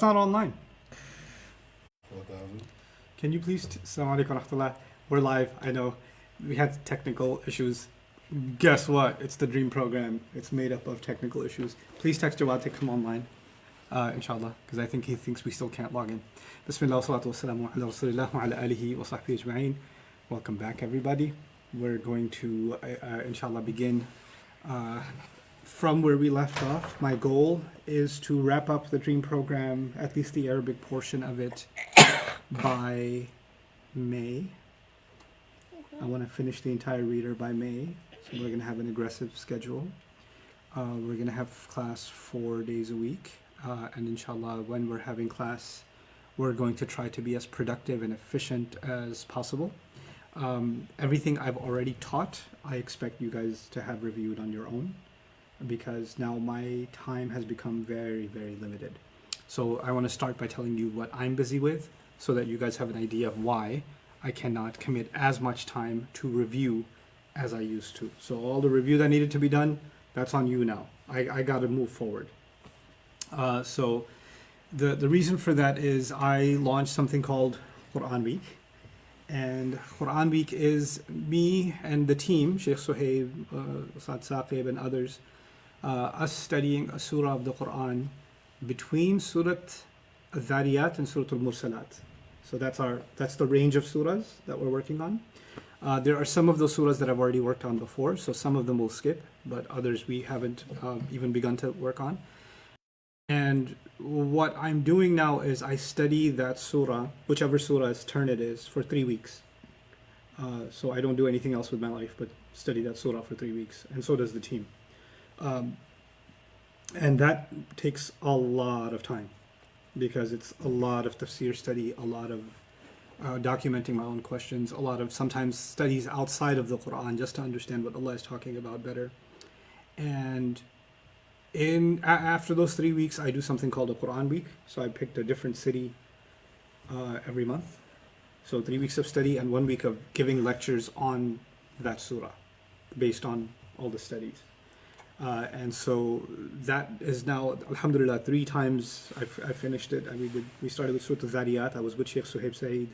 not online. 4,000. Can you please, Assalamu alaikum wa rahmatullah. We're live, I know. We had technical issues. Guess what? It's the Dream program. It's made up of technical issues. Please text Jawad to come online, inshallah, because I think he thinks we still can't log in. Bismillah wa salatu wa salamu ala rasulillah wa ala alihi wa sahbihi ajma'in. Welcome back, everybody. We're going to, inshallah, begin from where we left off. My goal is to wrap up the Dream program, at least the Arabic portion of it, by May. I want to finish the entire reader by May, so we're going to have an aggressive schedule. We're going to have class 4 days a week, and inshallah, when we're having class, we're going to try to be as productive and efficient as possible. Everything I've already taught, I expect you guys to have reviewed on your own, because now my time has become very, very limited. So I want to start by telling you what I'm busy with, so that you guys have an idea of why I cannot commit as much time to review as I used to. So all the review that needed to be done, that's on you now. I got to move forward. So the reason for that is I launched something called Quran Week. And Quran Week is me and the team, Sheikh Suhaib, Ustad Saqib and others, us studying a surah of the Quran between Surat Al-Dhariyat and Surat Al-Mursalat. So that's the range of surahs that we're working on. There are some of those surahs that I've already worked on before, so some of them will skip, but others we haven't even begun to work on. And what I'm doing now is I study that surah, whichever surah's turn it is, for 3 weeks. So I don't do anything else with my life but study that surah for 3 weeks, and so does the team. And that takes a lot of time, because it's a lot of tafsir study, a lot of documenting my own questions, a lot of sometimes studies outside of the Quran just to understand what Allah is talking about better. And after those 3 weeks, I do something called a Quran Week. So I picked a different city every month. So 3 weeks of study and 1 week of giving lectures on that surah based on all the studies. And so that is now, alhamdulillah, 3 times I finished it. And we started with Surah Al-Dhariyat. I was with Sheikh Suhaib Saeed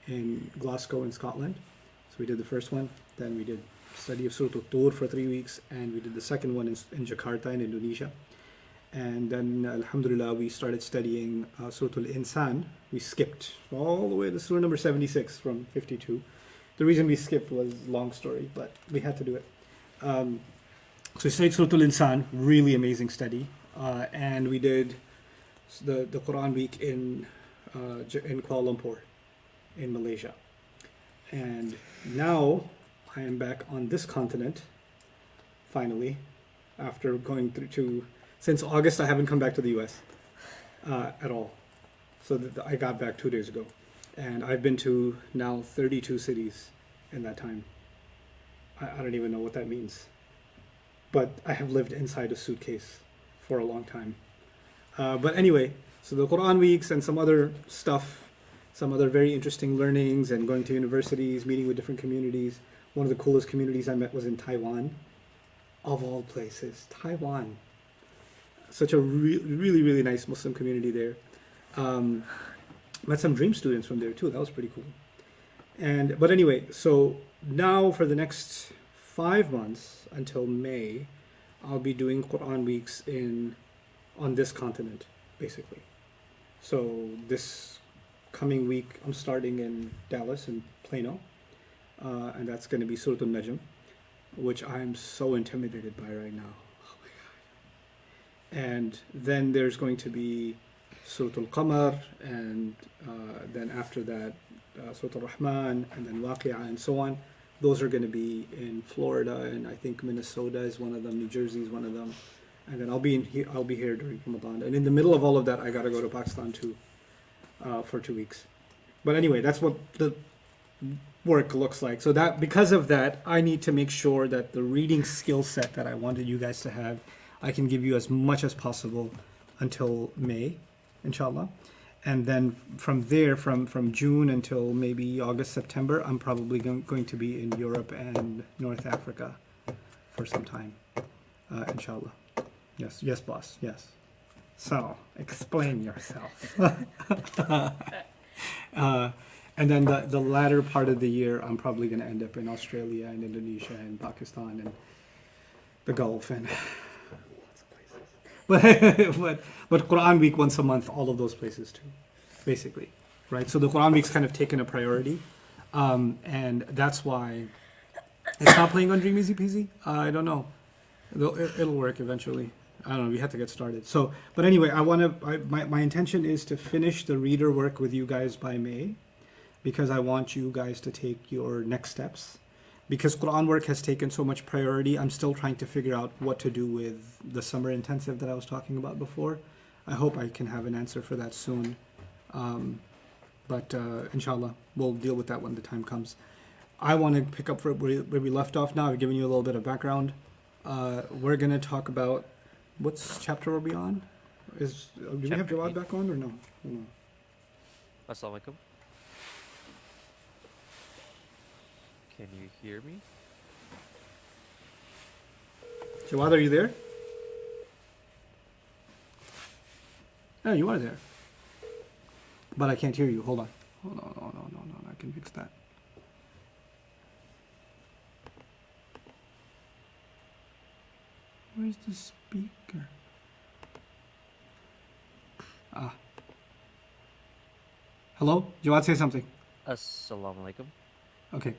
in Glasgow in Scotland. So we did the first one. Then we did study of Surah Al-Tur for 3 weeks. And we did the second one in Jakarta in Indonesia. And then, alhamdulillah, we started studying Surah Al-Insan. We skipped all the way to Surah number 76 from 52. The reason we skipped was a long story, but we had to do it. So we studied Surah Al-Insan, really amazing study. And we did the Quran Week in Kuala Lumpur, in Malaysia. And now I am back on this continent, finally, after going through since August I haven't come back to the US at all. So I got back 2 days ago. And I've been to now 32 cities in that time. I don't even know what that means. But I have lived inside a suitcase for a long time. But anyway, so the Quran Weeks and some other stuff, some other very interesting learnings, and going to universities, meeting with different communities. One of the coolest communities I met was in Taiwan, of all places. Taiwan. Such a really, really nice Muslim community there. Met some Dream students from there too. That was pretty cool. But anyway, so now for the next 5 months until May, I'll be doing Quran Weeks on this continent, basically. So this coming week, I'm starting in Dallas, in Plano, and that's going to be Surah Al-Najm, which I'm so intimidated by right now. Oh my God. And then there's going to be Surah Al-Qamar, and then after that, Surah Al-Rahman, and then Waqi'ah, and so on. Those are going to be in Florida, and I think Minnesota is one of them, New Jersey is one of them, and then I'll be here during Ramadan. And in the middle of all of that, I got to go to Pakistan too for 2 weeks. But anyway, that's what the work looks like. So that because of that, I need to make sure that the reading skill set that I wanted you guys to have, I can give you as much as possible until May, inshallah. And then from there, from June until maybe August, September, I'm probably going to be in Europe and North Africa for some time, inshallah. Yes, boss, yes. So, explain yourself. And then the latter part of the year, I'm probably going to end up in Australia and Indonesia and Pakistan and the Gulf and but Quran Week once a month, all of those places too, basically, right? So the Quran Week's kind of taken a priority, and that's why it's not playing on Dream Easy Peasy. I don't know. It'll work eventually. I don't know. We have to get started. So, but anyway, my intention is to finish the reader work with you guys by May, because I want you guys to take your next steps. Because Quran work has taken so much priority, I'm still trying to figure out what to do with the summer intensive that I was talking about before. I hope I can have an answer for that soon. But inshallah, we'll deal with that when the time comes. I want to pick up where we left off now. I've given you a little bit of background. We're going to talk about, what's chapter are we on? Do we have Jawad back on or no? No. Assalamu alaikum. Can you hear me? Jawad, are you there? Oh, you are there. But I can't hear you. Hold on. Hold on. I can fix that. Where's the speaker? Hello? Jawad, say something. Assalamu alaikum. Okay.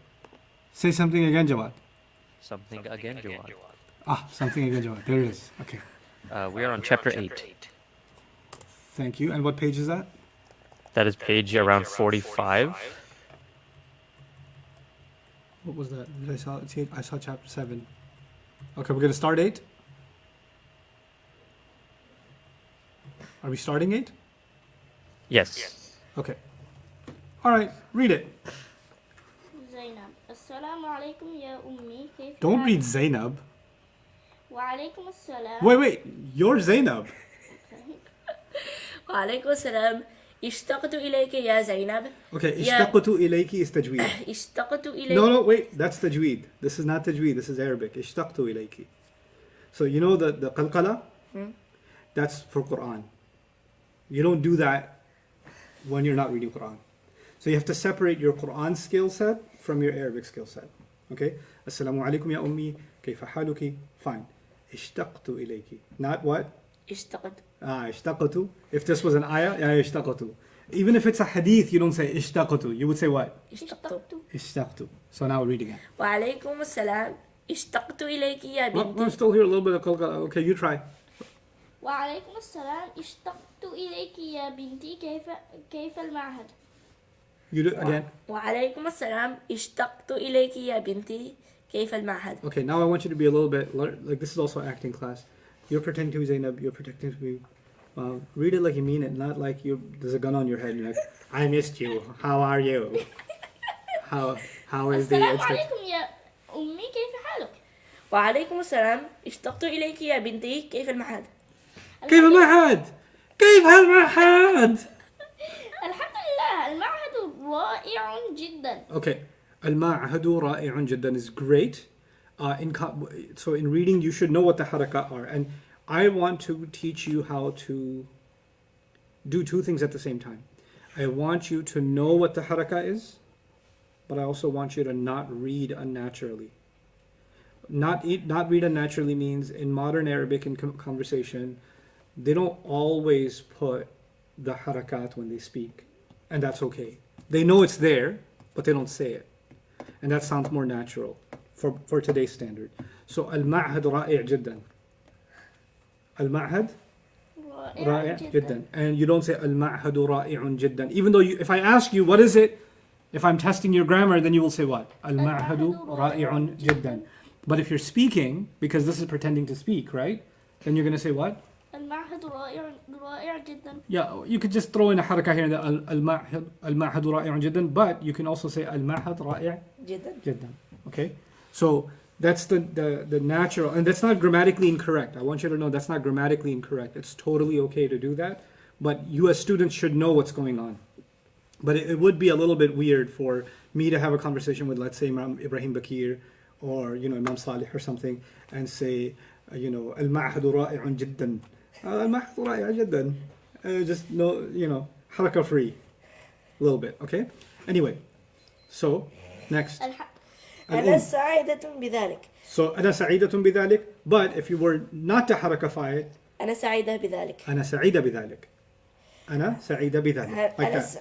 Say something again, Jawad. Something again, Jawad. Something again, Jawad. There it is. Okay. We are on chapter 8. Thank you. And what page is that? That is page around 45. What was that? I saw chapter 7. Okay, we're going to start 8? Are we starting 8? Yes. Okay. All right, read it. Zainab. Assalamu alaikum ya ummi. Don't read Zainab. Wa alaikum assalam. Wait. You're Zainab. وعليكم السلام اشتقت إليك يا زينب. Okay, اشتقت إليك is tajweed. اشتقت إليك. No, wait. That's tajweed. This is not tajweed. This is Arabic. اشتقت إليك. So you know the qalqala? That's for Quran. You don't do that when you're not reading Quran. So you have to separate your Quran skill set from your Arabic skill set. Okay? Assalamu alaikum ya ummi. Kayfa haluki? Fine. اشتقت إليك. Not what? اشتقت. اشتقت. If this was an ayah, اشتقت. Even if it's a hadith, you don't say اشتقت. You would say what? اشتقت. اشتقت. So now read again. وعليكم السلام اشتقت إليك يا Well, بنتي. I'm still here a little bit of qalqala. Okay, you try. Wa alaikum assalam. Ishtaqtu ilayki ya binti. كيف المعهد? You do it again. وعليكم السلام اشتقت إليك يا بنتي. كيف المعهد؟ Okay, now I want you to be a little bit, like this is also acting class. You're pretending to be Zainab, you're pretending to be, read it like you mean it, not like there's a gun on your head and you're like, I missed you, how are you? How is the... السلام عليكم يا أمي. كيف حالك؟ وعليكم السلام اشتقت إليك يا بنتي. كيف المعهد؟ كيف المعهد؟ كيف المعهد؟ الحمد لله. المعهد رائع جدا. Okay, المعهد رائع جدا is great. So in reading, you should know what the harakat are. And I want to teach you how to do two things at the same time. I want you to know what the harakat is, but I also want you to not read unnaturally. Not read unnaturally means in modern Arabic and conversation, they don't always put the harakat when they speak. And that's okay. They know it's there, but they don't say it. And that sounds more natural for today's standard. So al-ma'had ra'i' jiddan. Al-ma'had ra'i' jiddan. And you don't say al-ma'had ra'i'un jiddan. Even though if I ask you what is it, if I'm testing your grammar, then you will say what? Al-ma'had ra'i'un jiddan. But if you're speaking, because this is pretending to speak, right? Then you're going to say what? المعهد رائع جدا. Yeah, you could just throw in a harakah here, al-ma'had ra'i'un jiddan, but you can also say al-ma'had ra'i' جدا. jiddan. Okay? So that's the natural, and that's not grammatically incorrect. I want you to know that's not grammatically incorrect. It's totally okay to do that, but you as students should know what's going on. But it would be a little bit weird for me to have a conversation with, let's say, Imam Ibrahim Bakir or Imam Salih or something, and say, al-ma'had ra'i'un jiddan. الماحظ رائع جدا. Just no, حركة free. A little bit, okay? Anyway, so next. أنا سعيدة بذلك. So أنا سعيدة بذلك, but if you were not to حركة أنا سعيدة بذلك. أنا سعيدة بذلك. أنا سعيدة بذلك. Like that.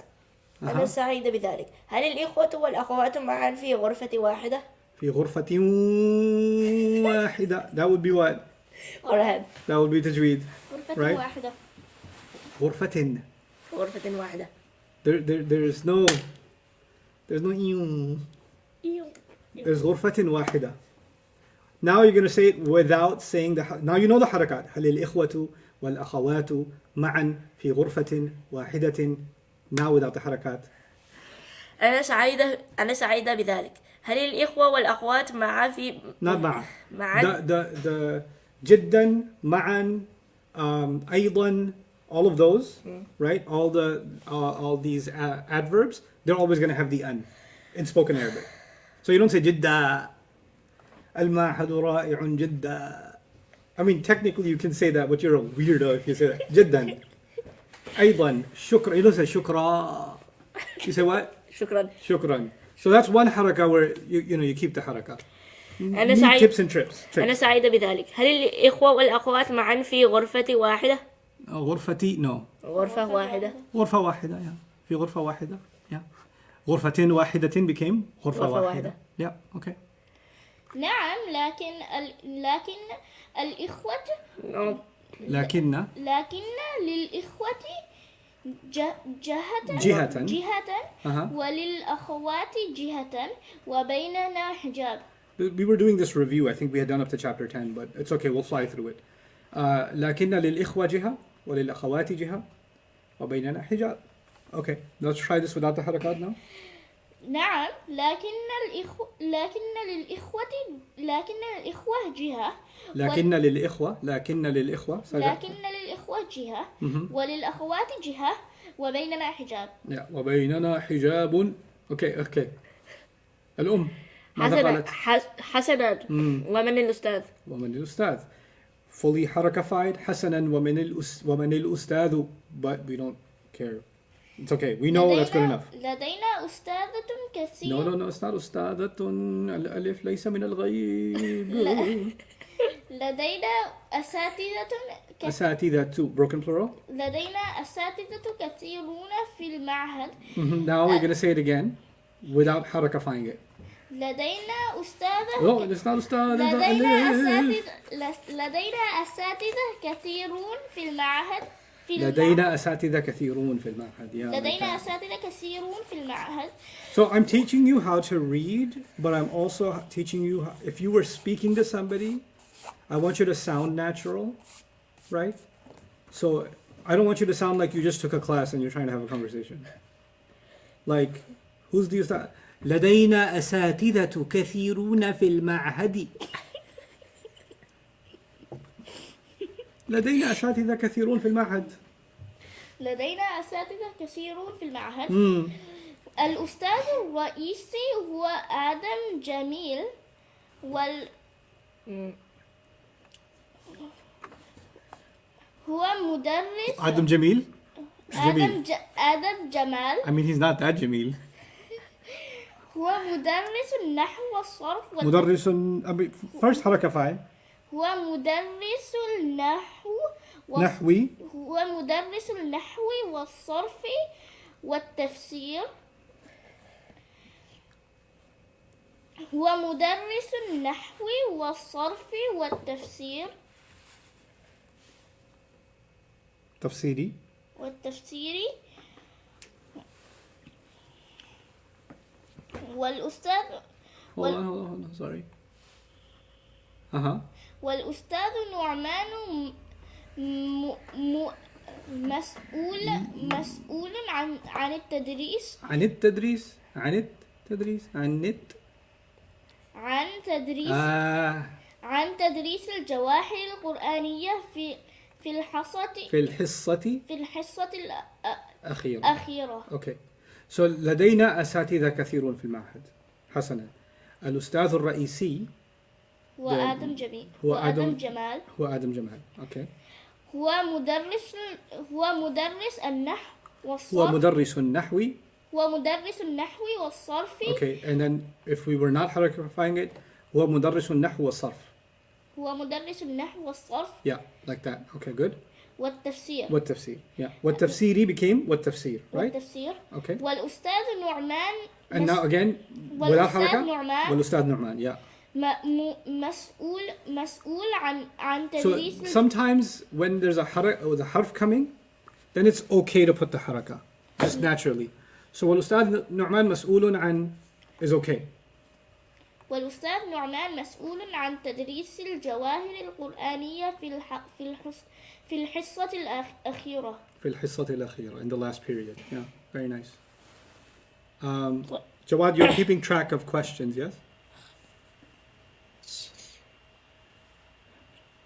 أنا سعيدة بذلك. هل الإخوة والأخوات معا في غرفة واحدة؟ في غرفة واحدة. That would be what? قرآن. That would be تجويد. غرفة Right? واحدة. غرفة. غرفة واحدة. There's no إيو. There's غرفة واحدة. Now you're going to say it without saying now you know the حركات. هل الإخوة والأخوات معا في غرفة واحدة. Now without the حركات. أنا سعيدة بذلك. هل الإخوة والأخوات معا في not معا. معا. The جدا معا أيضا, all of those, right? All these adverbs, they're always going to have the an in spoken Arabic. So you don't say جدا المعهد رائع جدا. I mean, technically you can say that, but you're a weirdo if you say that. جدا. أيضا شكرا. You don't say شكرا. You say what? شكرا. شكرا. So that's one حركة where you keep the حركة. أنا Need سعيد. tips and tricks. أنا سعيدة بذلك. هل الإخوة والأخوات معا في غرفة واحدة؟ غرفتي no. غرفة واحدة. غرفة واحدة, yeah. في غرفة واحدة, yeah. غرفة واحدة became غرفة واحدة. Yeah, okay. نعم لكن الإخوة لكن للإخوة جهة وللأخوات جهة وبيننا حجاب. We were doing this review. I think we had done up to chapter 10, but it's okay. We'll fly through it. لكن للإخوة جهة وللأخوات جهة وبيننا حجاب. Okay, let's try this without the حركات now. نعم لكن للإخوة جهة لكن للإخوة جهة وللأخوات جهة وبيننا حجاب. Yeah, وبيننا حجاب. Okay. الأم ماذا قالت؟ حسنا. ومن الأستاذ؟ ومن الأستاذ. Fully حركة حسنا ومن الأستاذ, but we don't care. It's okay. We know that's good enough. لدينا أستاذة كثير. No, it's not أستاذة. الألف ليس من الغيب. لدينا أساتذة too. Broken plural. لدينا أساتذة كثيرون في المعهد. Now we're going to say it again without حركة it. لدينا أستاذة. No, it's not أستاذة. لدينا أساتذة كثيرون في المعهد. لدينا أساتذة كثيرون في المعهد. لدينا أساتذة كثيرون في المعهد. So I'm teaching you how to read, but I'm also teaching you if you were speaking to somebody, I want you to sound natural, right? So I don't want you to sound like you just took a class and you're trying to have a conversation. Like, who's the ustad? لدينا أساتذة كثيرون في المعهد. لدينا أساتذة كثيرون في المعهد. لدينا أساتذة كثيرون في المعهد. الأستاذ الرئيسي هو آدم جميل هو مدرس آدم جميل. آدم جمال. I mean, he's not that جميل. هو مدرس النحو والصرف مدرس. First حركة فاعل. هو مدرس النحو نحوي. هو مدرس النحو والصرف والتفسير. هو مدرس النحو والصرف والتفسير. تفسيري. والأستاذ Hold on, sorry. والأستاذ نعمان مسؤول عن التدريس. عن تدريس الجواهر القرآنية في الحصة الأخيرة. Okay. So لدينا أساتذة كثيرون في المعهد. حسنا. الأستاذ الرئيسي هو آدم جمال. هو آدم جمال. Okay. هو مدرس هو مدرس النحو هو والصرف مدرس النحو. هو مدرس النحو والصرف Okay, and then if we were not harakifying it, هو مدرس النحو والصرف. هو مدرس النحو والصرف Yeah, like that. Okay, good. والتفسير والتفسير. Yeah. والتفسيري became والتفسير, right? والتفسير Okay. والأستاذ نعمان And now again, ولا والأستاذ حركة. نعمان والأستاذ نعمان. Yeah. مسؤول عن So تدريس sometimes when there's a harf coming, then it's okay to put the haraka, just naturally. So والأستاذ نعمان مسؤول عن is okay. والأستاذ نعمان مسؤول عن تدريس الجواهر القرآنية في الحصة الأخيرة. في الحصة الأخيرة, in the last period. Yeah, very nice. Jawad, you're keeping track of questions, yes?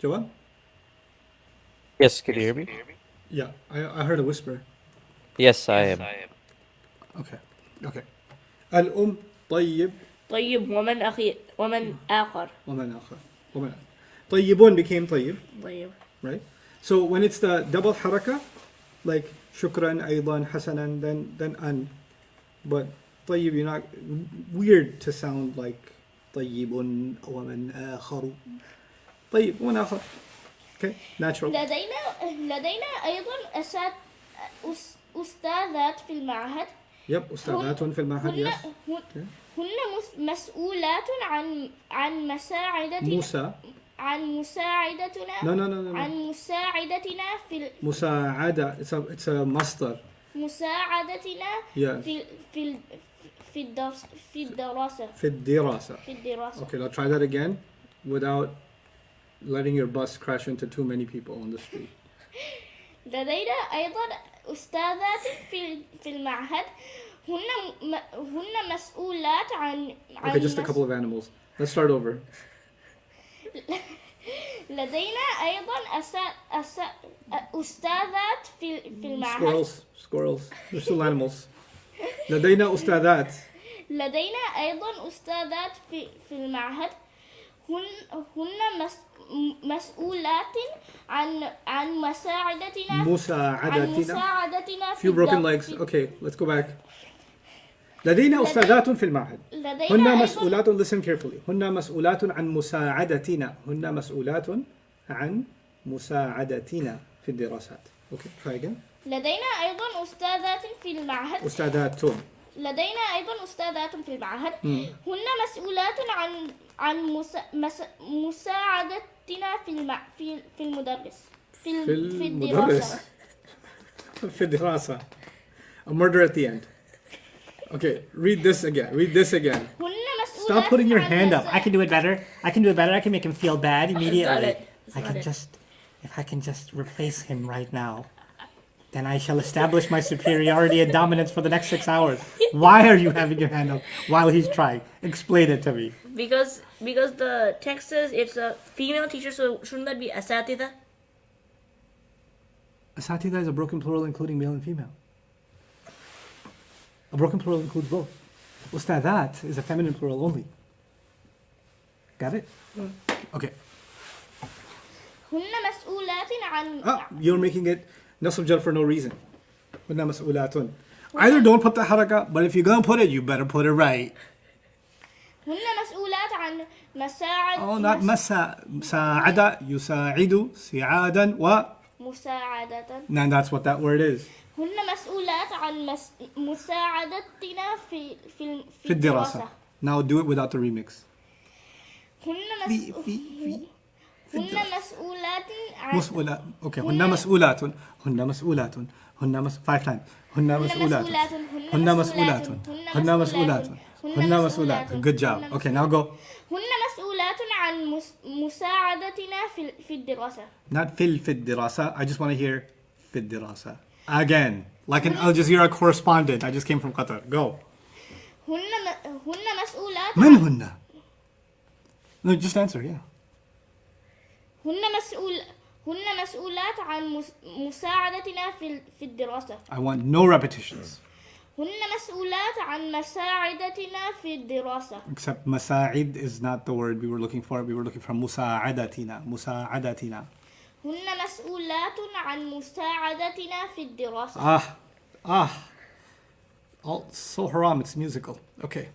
Jawad? Yes, can you hear me? Yeah, I heard a whisper. Yes, I am. Okay, okay. الأم طيب طيب ومن آخر. ومن آخر. طيبون became طيب, طيب. right? So when it's the double haraka, like شكرا أيضا حسنا, then an. But طيب, you're not weird to sound like طيب ومن آخر. طيب ومن آخر. Okay, natural. لدينا أيضا أستاذات في المعهد. Yep, أستاذات في المعهد. Yes. هن مسؤولات عن مساعدتنا. عن مساعدتنا. No. عن مساعدتنا في مساعدة. It's a مصدر. مساعدتنا Yeah. في الدراسة. في الدراسة. في الدراسة. Okay, now try that again without letting your bus crash into too many people on the street. لدينا أيضا أستاذات في المعهد. هن مسؤولات عن Okay, just a couple of animals. Let's start over. لدينا أيضا أستاذات في المعهد. Squirrels. They're still animals. لدينا أستاذات. لدينا أيضا أستاذات في المعهد. هن مسؤولات عن مساعدتنا Few broken legs. Okay, let's go back. لدينا أستاذات في المعهد. هن مسؤولات. Listen carefully. هن مسؤولات عن مساعدتنا. هن مسؤولات عن مساعدتنا في الدراسات. Okay, try again. لدينا أيضا أستاذات في المعهد. أستاذات. لدينا أيضا أستاذات في المعهد. هن مسؤولات عن مساعدتنا في المدرس. في الدراسة. في الدراسة. A murder at the end. Okay, read this again. Stop putting your hand up. I can do it better. I can make him feel bad immediately. If I can just replace him right now, then I shall establish my superiority and dominance for the next 6 hours. Why are you having your hand up while he's trying? Explain it to me. Because the text says it's a female teacher, so shouldn't that be asatida? Asatida is a broken plural including male and female. A broken plural includes both. Ustadat is a feminine plural only. Got it? Okay. هن مسؤولات عن You're making it nasab jar for no reason. هن مسؤولات. Either don't put the haraka, but if you're gonna put it, you better put it right. هن مسؤولات عن مساعد. Oh, not مساعدة. يساعد سعادا و. مساعدة. And that's what that word is. هن مسؤولات عن مساعدتنا في الدراسة. Now do it without the remix. هن مسؤولات عن Okay. هن مسؤولات. هن مسؤولات. 5 times. هن مسؤولات. هن مسؤولات. هن مسؤولات. هن مسؤولات. Good job. Okay, now go. هن مسؤولات عن مساعدتنا في الدراسة. Not في الدراسة. I just want to hear في الدراسة. Again, like an Al Jazeera correspondent. I just came from Qatar. Go. هن مسؤولات. من هن? No, just answer. Yeah. هن مسؤولات عن مساعدتنا في الدراسة. I want no repetitions. هن مسؤولات عن مساعدتنا في الدراسة. Except مساعد is not the word we were looking for. We were looking for مساعدتنا. مساعدتنا. هن مسؤولات عن مساعدتنا في الدراسة. So haram, it's musical. Okay.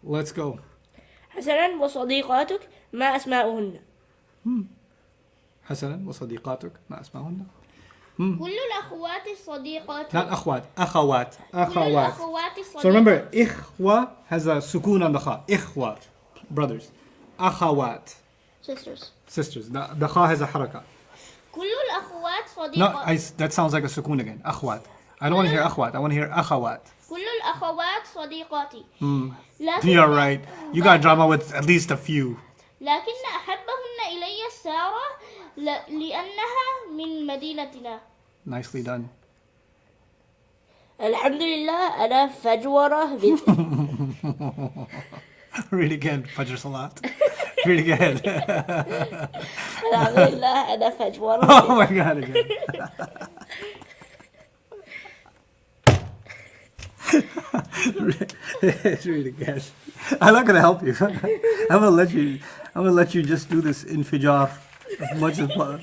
Let's go. حسنا وصديقاتك ما أسماؤهن. حسنا وصديقاتك ما اسمهن؟ كل الأخوات الصديقات. Not أخوات. أخوات. كل أخوات. الأخوات الصديقات. So remember, إخوة has a sukun on the kha. إخوة, brothers. أخوات, Sisters. sisters. The kha has a haraka. كل الأخوات No, صديقات. that sounds like a sukun again. أخوات. I don't want to hear أخوات. I want to hear أخوات. كل الأخوات صديقاتي. You're right. You got drama with at least a few. لكن أحبهن إلي سارة لأنها من مدينتنا. Nicely done. الحمد لله أنا فجورة بنتي. Really good, Fajr Salat. Really good. الحمد لله أنا فجورة Oh بنتي. my god, again. It's really good. I'm not gonna help you. I'm gonna let you just do this infijar as much as possible.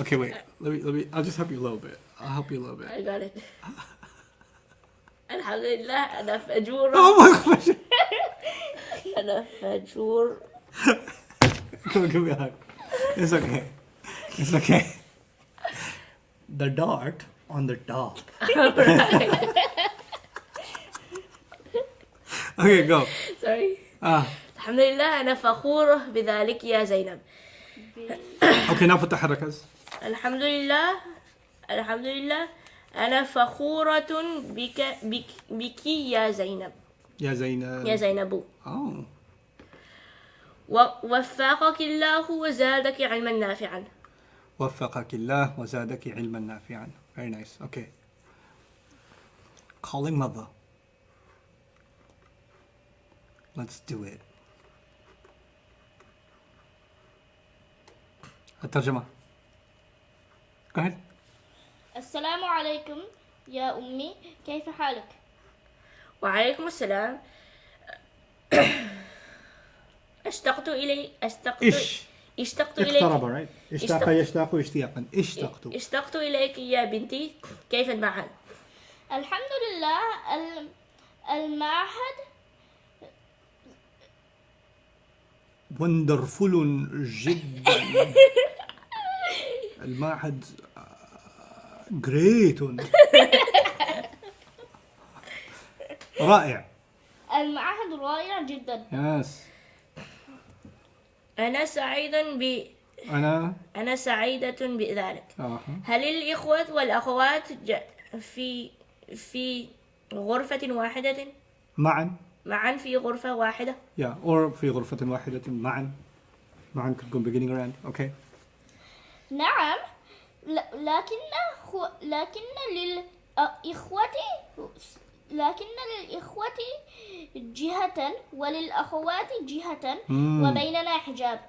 Okay, wait. Let me. I'll just help you a little bit. I'll help you a little bit. I got it. الحمد لله أنا فجورة. Oh my gosh! أنا فجور. Come on, give me a hug. It's okay. It's okay. The dart on the top. Okay, go. Sorry. Ah. الحمد لله أنا فخورة بذلك يا زينب. Okay, now put the harakas. الحمد لله أنا فخورة بك يا زينب. يا زينب. يا زينب. Oh. وفقك الله وزادك علما نافعا. وفقك الله وزادك علما نافعا. Very nice. Okay. Calling mother. Let's do it. الترجمة. Go ahead. السلام عليكم يا أمي، كيف حالك؟ وعليكم السلام. اشتقت إليك. اقترب, right? اشتاق يشتاق اشتياقا. اشتقت إليك يا بنتي، كيف المعهد؟ الحمد لله المعهد wonderful جدا. المعهد great. رائع. المعهد رائع جدا. Yes. أنا سعيدة بذلك. هل الإخوة والأخوات في غرفة واحدة؟ معا في غرفة واحدة. Yeah, or في غرفة واحدة معا could go beginning or end. Okay. نعم، لكن للإخوة جهة وللأخوات جهة وبيننا حجاب.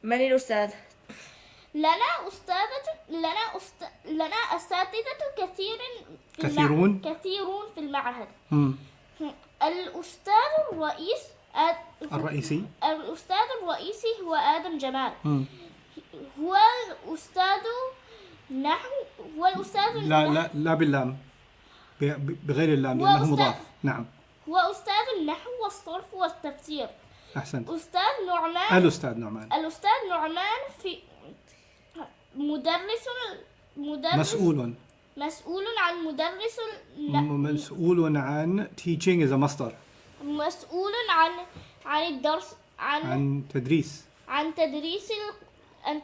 من الأستاذ؟ لنا أساتذة كثيرون في المعهد. الأستاذ الرئيسي هو آدم جمال. هو الأستاذ نحو. لا باللام، بغير اللام لأنه مضاف. نعم. هو أستاذ النحو والصرف والتفسير. أحسنت. الأستاذ نعمان في مدرس مسؤول عن teaching is a مصدر. مسؤول عن الدرس عن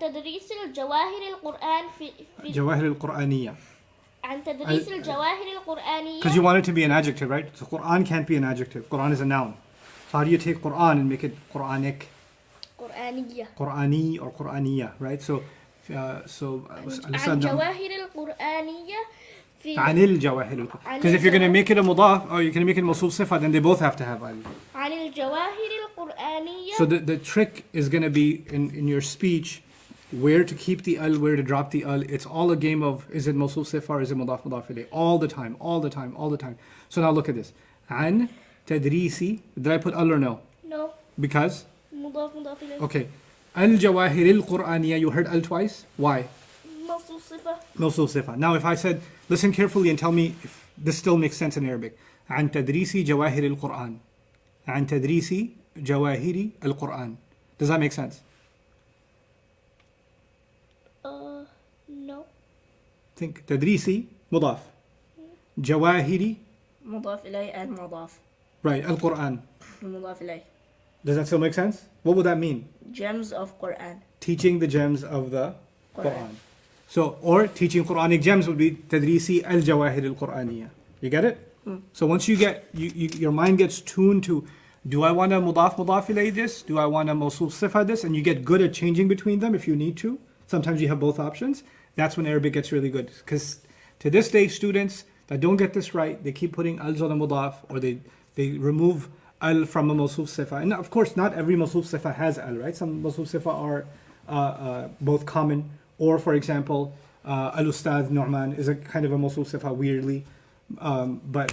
تدريس الجواهر القرآن في جواهر القرآنية. عن تدريس الجواهر القرآنية. Because you want it to be an adjective, right? So Quran can't be an adjective. Quran is a noun. So how do you take Quran and make it Quranic? Qurani or Quraniya, right? So عن جواهر القرآنية عن الجواهر القرآنية. Because if you're going to make it a mudaf or you're going to make it mawsuf sifa, then they both have to have al. عن الجواهر القرآنية. So the trick is going to be in your speech where to keep the al, where to drop the al. It's all a game of is it mawsuf sifa or is it mudaf ilayh? All the time. So now look at this. An تدريسي. Did I put al or no? No. Because? مضاف مضاف إليه. Okay. الجواهر القرآنية. You heard al twice. Why? موصوف صفة. موصوف صفة. Now if I said, listen carefully and tell me if this still makes sense in Arabic. عن تدريس جواهر القرآن. عن تدريس جواهر القرآن. Does that make sense? No. Think. تدريسي مضاف. جواهري. مضاف إليه and مضاف. Right. القرآن. مضاف إليه. Does that still make sense? What would that mean? Gems of Quran. Teaching the gems of the Quran. So, or teaching Quranic gems would be تدريسي الجواهر القرآنية. You get it? So once you get, your mind gets tuned to, do I want to mudaf ilayh this? Do I want to mawsuf sifa this? And you get good at changing between them if you need to. Sometimes you have both options. That's when Arabic gets really good. Because to this day, students that don't get this right, they keep putting al on a mudaf, or they remove al from a mawsuf sifa. And of course, not every mawsuf sifa has al, right? Some mawsuf sifa are both common. Or for example, al-ustad Nu'man is a kind of a mawsuf sifa weirdly. But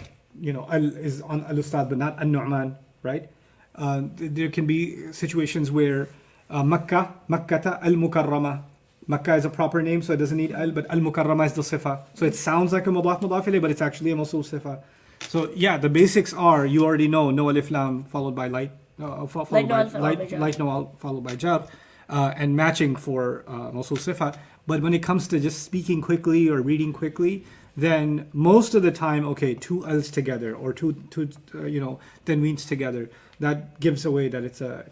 al is on al-ustad but not al-Nu'man, right? There can be situations where Makkata al-Mukarrama. Makkah is a proper name, so it doesn't need al, but al-Mukarrama is the sifa. So it sounds like a mudaf ilayh, but it's actually a mawsuf sifa. So yeah, the basics are, you already know, no alif lam followed by light, light no al followed by jar, and matching for mawsuf sifa. But when it comes to just speaking quickly or reading quickly, then most of the time, okay, two als together or two tanweens together, that gives away that it's a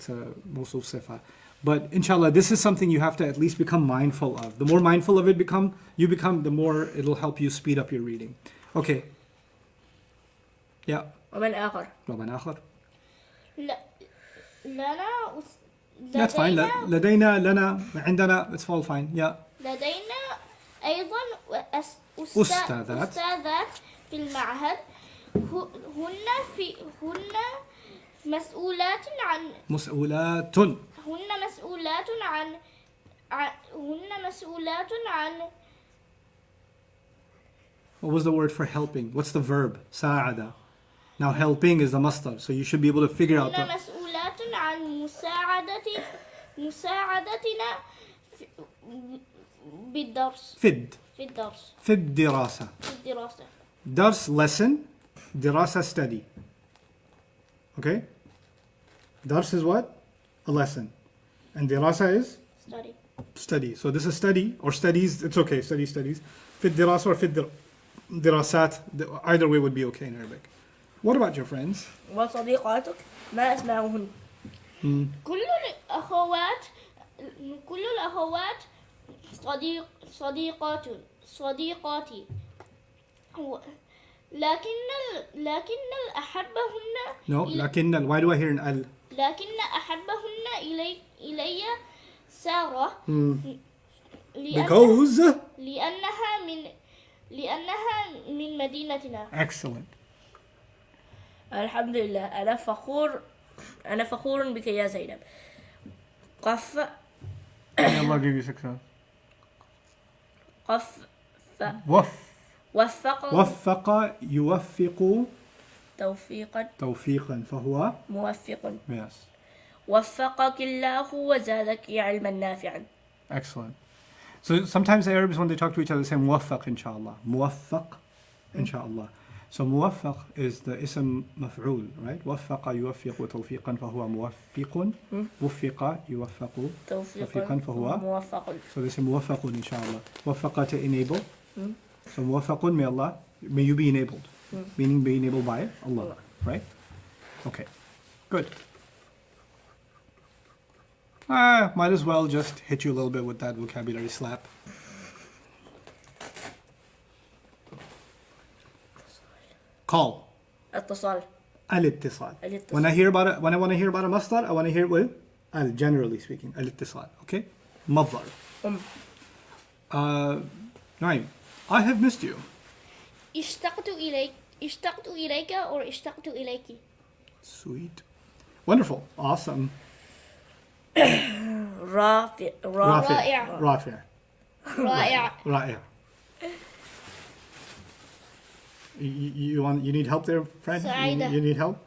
mawsuf sifa. But inshallah, this is something you have to at least become mindful of. The more mindful of it you become, the more it'll help you speed up your reading. Okay. Yeah. ومن آخر. ومن آخر. لنا. That's fine. لدينا لنا عندنا. It's all fine. Yeah. لدينا أيضا أستاذات في المعهد. هن مسؤولات عن What was the word for helping? What's the verb? ساعدة. Now helping is the masdar, so you should be able to figure out هن مسؤولات عن مساعدتنا بالدرس. في الدراسة. الدراسة. درس lesson, دراسة study. Okay? Dars is what? A lesson. And dirasa is? Study. So this is study or studies. It's okay. Studies. في الدراسة or في الدراسات. Either way would be okay in Arabic. What about your friends? وصديقاتك ما أسماؤهن؟ كل الأخوات صديقاتي. لكن الأحبهن. No, لكن. Why do I hear an al? لكن أحبهن إلي سارة. Because. لأنها من مدينتنا. Excellent. الحمد لله. أنا فخور بك يا زينب. May Allah give you success. وفق يوفق توفيقا فهو موفق. Yes. وفقك الله وزادك علما نافعا. Excellent. So sometimes the Arabs, when they talk to each other, they say muwaffaq inshallah. Muwaffaq inshallah. So muwaffaq is the ism maf'ul, right? وفق يوفق توفيقا فهو موفق. وفق يوفق توفيقا فهو موفق. So they say muwaffaq inshallah. وفق to enable. So muwaffaqun, may you be enabled. Meaning be enabled by Allah, right? Okay, good. Might as well just hit you a little bit with that vocabulary slap. Call. اتصال. Al-ittisal. When I want to hear about a masdar, I want to hear it with al, generally speaking. Al-ittisal. Okay? Madhar. Naim, I have missed you. اشتقت إليك or اشتقت إليك. Sweet. Wonderful. Awesome. رافع. رائع. You need help there, friend? سعيدة. You need help?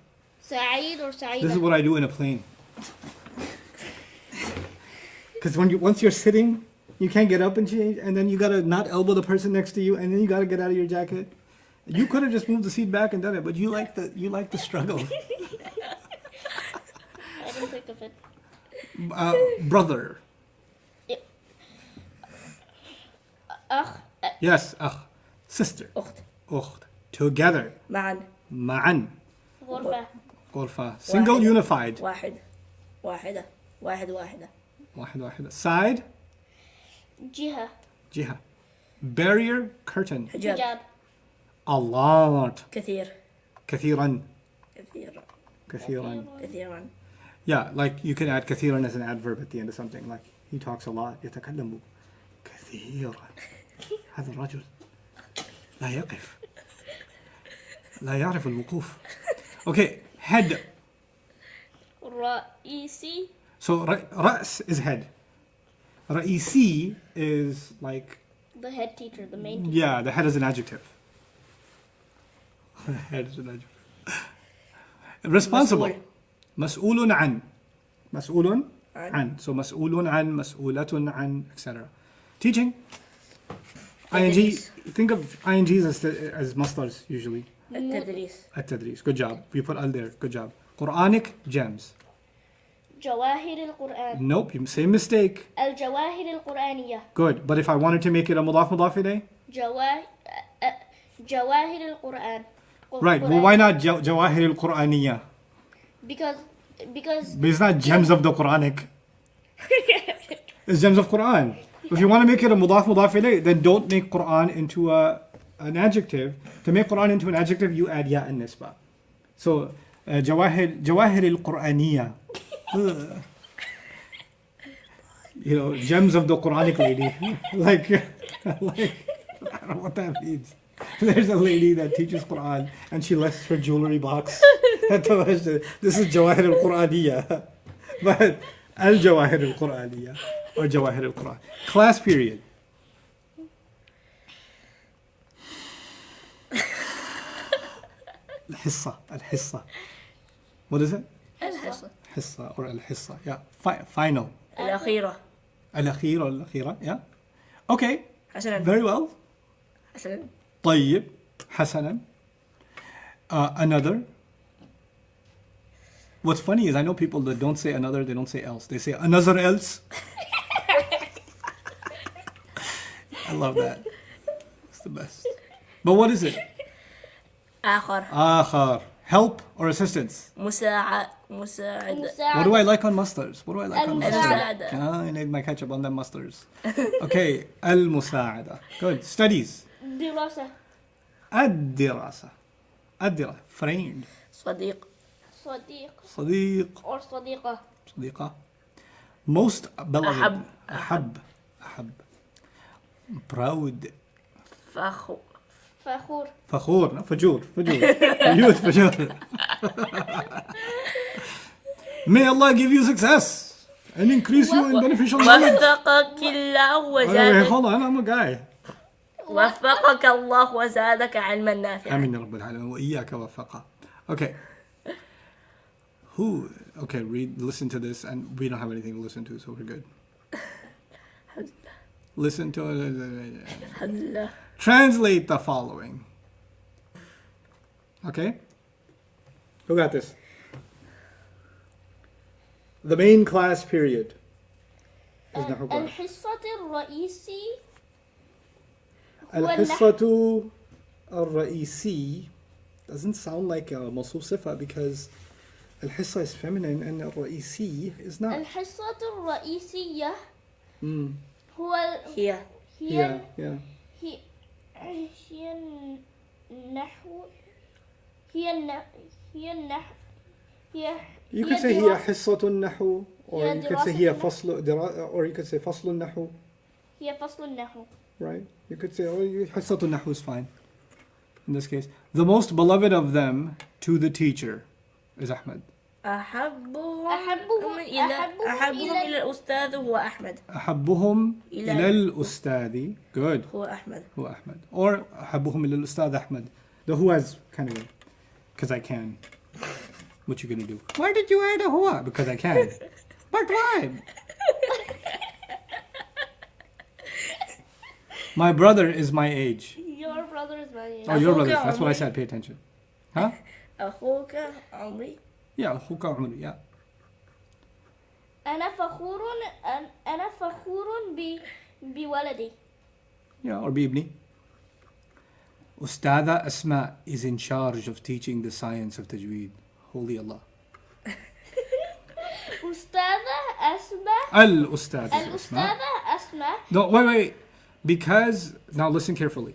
سعيد or This is سعيدة. what I do in a plane. Because once you're sitting, you can't get up and change, and then you gotta not elbow the person next to you, and then you gotta get out of your jacket. You could have just moved the seat back and done it, but you like the struggle. I didn't think of it. Brother. أخ. Yes, akh. Sister. أخت. Ukht. Together. معا. Ma'an. غرفة. Ghurfa. Single, واحد. unified. واحد. واحدة. واحدة. واحدة. Side. جهة. Jiha. Barrier. Curtain. حجاب. حجاب. A lot. كثير. كثيرا. كثيرا. كثيرا. Yeah, like you can add كثيرا as an adverb at the end of something. Like he talks a lot. يتكلم كثيرا. هذا الرجل لا يقف. لا يعرف الوقوف. Okay, head. رئيسي. So رأس is head. رئيسي is like, The head teacher, the main teacher. yeah, the head is an adjective. Head is an adjective. Responsible. مسؤول عن. مسؤول عن. So مسؤول عن, مسؤولة عن, etc. Teaching. ING. Think of INGs as masters usually. التدريس. التدريس. Good job. We put al there. Good job. Quranic gems. جواهر القرآن. Nope. Same mistake. الجواهر القرآنية. Good. But if I wanted to make it a مضاف مضاف إليه? جواهر القرآن. Right. Well, why not جواهر القرآنية? Because But it's not gems of the Quranic. It's gems of Quran. If you want to make it a mudaf mudaf ilayh, then don't make Quran into an adjective. To make Quran into an adjective, you add ya and nisba. So جواهر القرآنية. You know, gems of the Quranic lady. like I don't know what that means. There's a lady that teaches Quran and she lists her jewelry box at the masjid. This is Jawahir al-Qur'aniyya. But al-Jawahir al-Qur'aniyya or Jawahir al-Qur'an. Class period. Al-Hissa. Al-Hissa. What is it? الحصة. Hissa or al-Hissa. Yeah. Final. الأخيرة. Al-Akhir or al-Akhira. Yeah. Okay. حسنا. Very well. حسنا. طيب. حسنا. Another. What's funny is I know people that don't say another, they don't say else. They say another else. I love that. It's the best. But what is it? آخر. Akhar. Help or assistance? مساعدة. What do I like on mustards? What do I like on mustards? المساعدة. I need my ketchup on them mustards. Okay. Al-Musa'ada. Good. Studies. دراسة. الدراسة. الدراسة. Friend. صديق. صديق صديق. or صديقة. صديقة. Most beloved. أحب. أحب. Proud. فخور. فخور. فجور. Youth فجور. May Allah give you success and increase you in beneficial knowledge. وفقك الله Wait, وزادك. hold on, I'm a guy. وفقك الله وزادك علما نافعا. آمين يا رب العالمين وإياك وفقه. Okay. Okay, listen to this, and we don't have anything to listen to, so we're good. Listen to it. الحمد لله. Translate the following. Okay? Who got this? The main class period. is نحو قرآن. الحصة الرئيسي. الحصة الرئيسي doesn't sound like a موصوف صفة because الحصة is feminine and الرئيسي is not. الحصة الرئيسية هو هي. هي Yeah. هي النحو هي النحو You could say هي حصة النحو, or هي you could say دراسة هي النحو. فصل or you could say فصل النحو, هي فصل النحو. right? You could say حصة النحو is fine. In this case, the most beloved of them to the teacher is Ahmed. أحبهم إلى الأستاذ هو أحمد. أحبهم إلى الأستاذ. Good. هو أحمد. هو أحمد. Or أحبهم إلى الأستاذ أحمد. The who has kind of, because I can. What you gonna do? Why did you add a huwa? Because I can. But why? My brother is my age. Your brother is my age. Oh, your brother. أخوك That's what I عمري. said. Pay attention. Huh? أخوك عمري. Yeah, أخوك عمري. Yeah. أنا فخور بولدي. Yeah, or بابني. Ustadha Asma is in charge of teaching the science of tajweed. Holy Allah. أستاذة أسماء. الأستاذة Asma. الأستاذة أسماء. No, wait. Because, now listen carefully.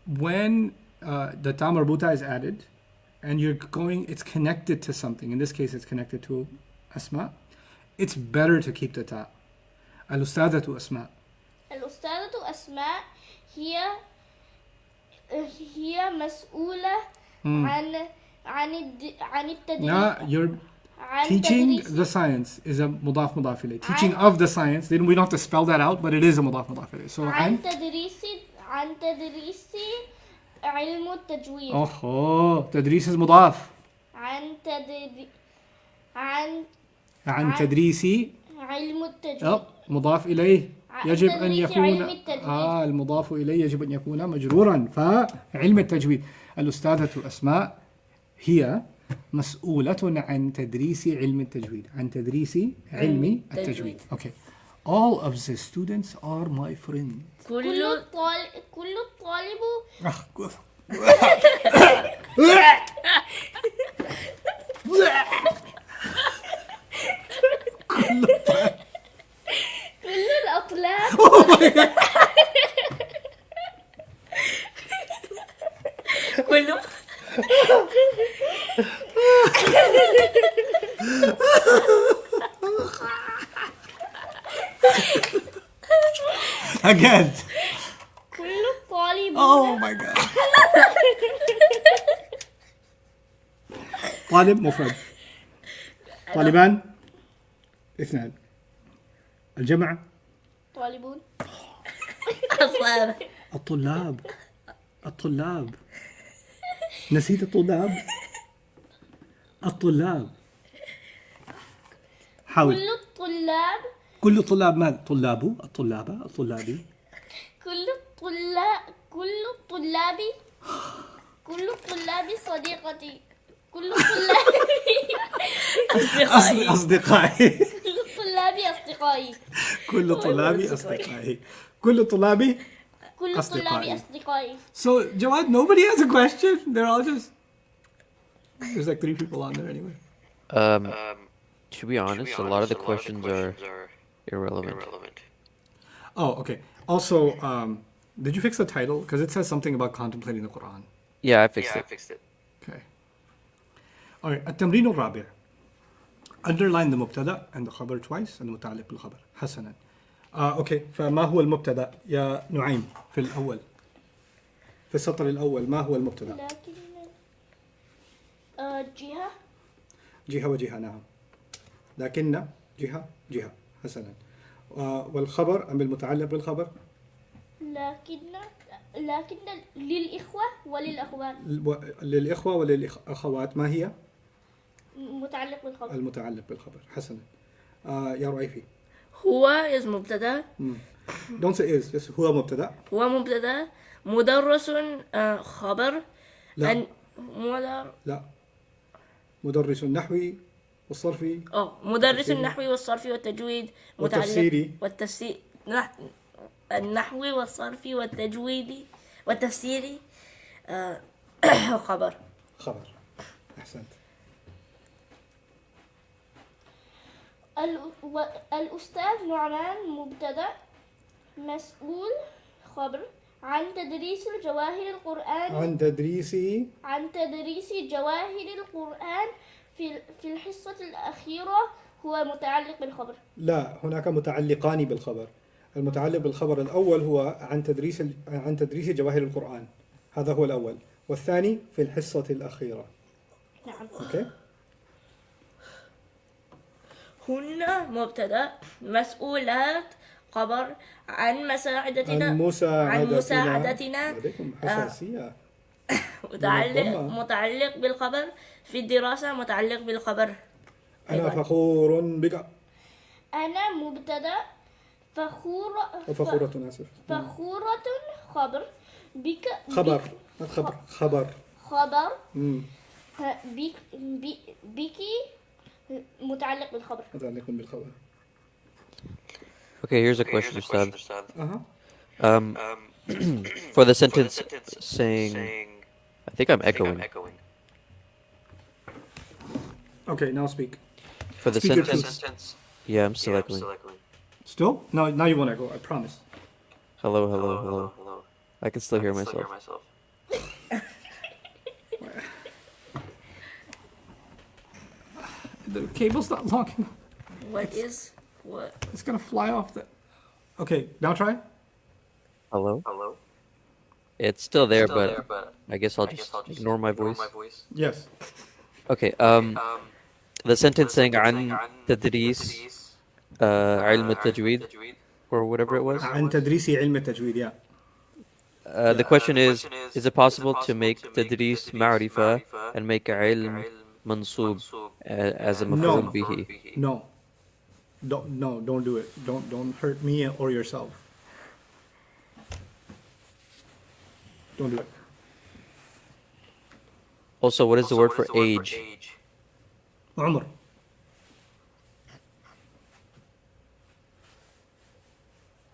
When the ta marbuta is added, and it's connected to something, in this case it's connected to Asma, it's better to keep the ta. Al-Ustadhatu Asma. الأستاذة أسماء هي مسؤولة عن التدريس. Now, you're عن teaching تدريس. the science is a mudaf mudaf ilayh. Teaching of the science, then we don't have to spell that out, but it is a mudaf mudaf ilayh. So, عن تدريس علم التجويد. oh, تدريس is mudaf. عن عن تدريس علم التجويد. مضاف إليه يجب أن تدريس يكون علم التجويد. المضاف إليه يجب أن يكون مجرورا فعلم التجويد. الأستاذة أسماء هي مسؤولة عن تدريس علم التجويد. عن تدريس علم التجويد. Okay. All of the students are my friends. كل الطالب كل الأطلاب كله. Again. كل الطالبون. Oh my God. طالب مفرد. طالبان اثنان. الجمع طالبون. أصلا الطلاب نسيت الطلاب حاول. كل الطلاب ماذا؟ الطلابي كل الطلاب صديقتي. كل أصدقائي. الطلاب أصدقائي. كل طلابي أصدقائي. كل طلابي كل الطلاب أصدقائي. So, Jawad, nobody has a question. They're all just... There's like 3 people on there anyway. To be honest, a lot of the questions are irrelevant. Oh, okay. Also, did you fix the title? Because it says something about contemplating the Quran. Yeah, I fixed it. Okay. All right. التمرين الرابع. Underline the مبتدأ and the خبر twice and المتعلق بالخبر. حسنا. Okay. فما هو المبتدأ يا نعيم في الأول؟ في السطر الأول ما هو المبتدأ؟ لكن جهة. جهة وجهة نعم. لكن جهة حسنا. والخبر أم المتعلق بالخبر؟ لكن للإخوة وللأخوات. للإخوة وللأخوات ما هي؟ متعلق بالخبر. المتعلق بالخبر حسنا. يا رعيفي. هو is مبتدا. Don't say is, just هو مبتدأ. هو مبتدا. مدرس خبر. لا. لا. مدرس النحو والصرف. مدرس النحو والصرف والتجويد. والتفسير. والتفسير. النحو والصرف والتجويد والتفسير. خبر. أحسنت. الأستاذ نعمان مبتدأ مسؤول خبر عن تدريس جواهر القرآن. عن تدريس جواهر القرآن في الحصة الأخيرة هو متعلق بالخبر. لا، هناك متعلقان بالخبر. المتعلق بالخبر الأول هو عن تدريس جواهر القرآن، هذا هو الأول، والثاني في الحصة الأخيرة. نعم. أوكي. هن مبتدأ مسؤولات خبر عن مساعدتنا. عن مساعدتنا. لديكم حساسية. متعلق بالخبر. في الدراسة متعلق بالخبر. أنا فخور بك. أنا مبتدأ. فخورة آسف. فخورة خبر. بك خبر خبر. بك متعلق بالخبر. متعلق بالخبر. Okay, here's a question, Ustad. Uh-huh. For the sentence saying, I think I'm echoing. Okay, now speak. For the Speak your sentence, yeah, I'm still echoing. Still? No, now you won't echo, I promise. Hello, hello, hello. I can still hear myself. The cable's not long enough. What? It's gonna fly off the... Okay, now try. Hello? It's still there, but I guess I'll just ignore my voice. Yes. Okay, the sentence saying عن تدريس علم التجويد or whatever it was. عن تدريس علم التجويد, yeah. The question is it possible to make تدريس معرفة and make علم منصوب as a مفعول به? No. Don't do it. Don't hurt me or yourself. Don't do it. Also, what is the word for age? عمر.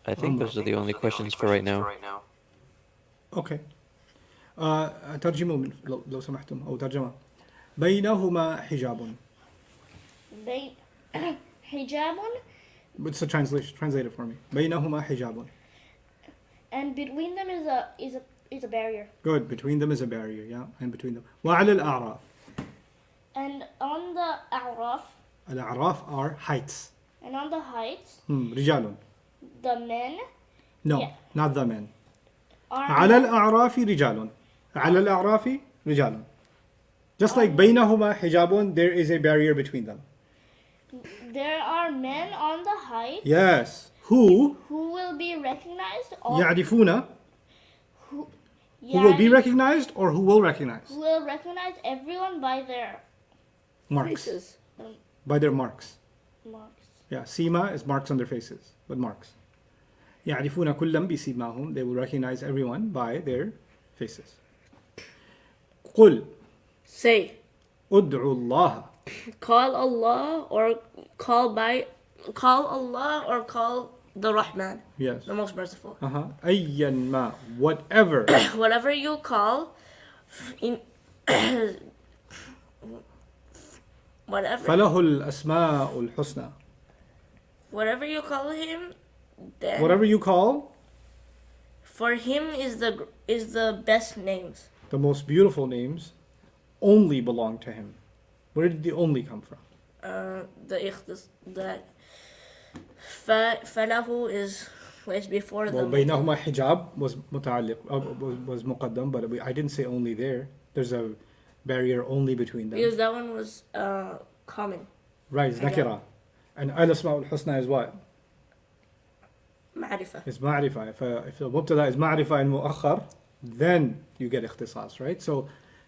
I think those are the only questions for right now. Okay. ترجموا من لو سمحتم أو ترجمة. بينهما حجاب. حجاب. It's a translation. Translate it for me. بينهما حجاب. And between them is a barrier. Good. Between them is a barrier. Yeah, and between them. وعلى الأعراف. And on the a'raf. الأعراف are heights. And on the heights. رجال. The men. No, Yeah. not the men. Are على الأعراف رجال. على الأعراف رجال. Just like بينهما حجاب, there is a barrier between them. There are men on the height. Yes. Who Will be recognized. يعرفون. Who Who will be recognized or who will recognize? Who will recognize everyone by their Marks. Faces. By their marks. marks. Yeah, سيما is marks on their faces, but marks. يعرفون كلا بسيماهم. They will recognize everyone by their faces. قل. Say. ادعوا الله. Call Allah or call Allah or call the Rahman. Yes. The most merciful. أيا ما. Whatever. Whatever you call in whatever فله الأسماء الحسنى. whatever you call him, then Whatever you call, for him is the best names. the most beautiful names only belong to him. Where did the only come from? فله is before Well, the بينهما حجاب was متعلق, was مقدم, but I didn't say only there. There's a barrier only between them. because that one was common. Right, it's nakira. And al-asma al-husna is what? معرفة. It's ma'rifa. If the mubtada is ma'rifa and mu'akhar, then you get ikhtisas, right? So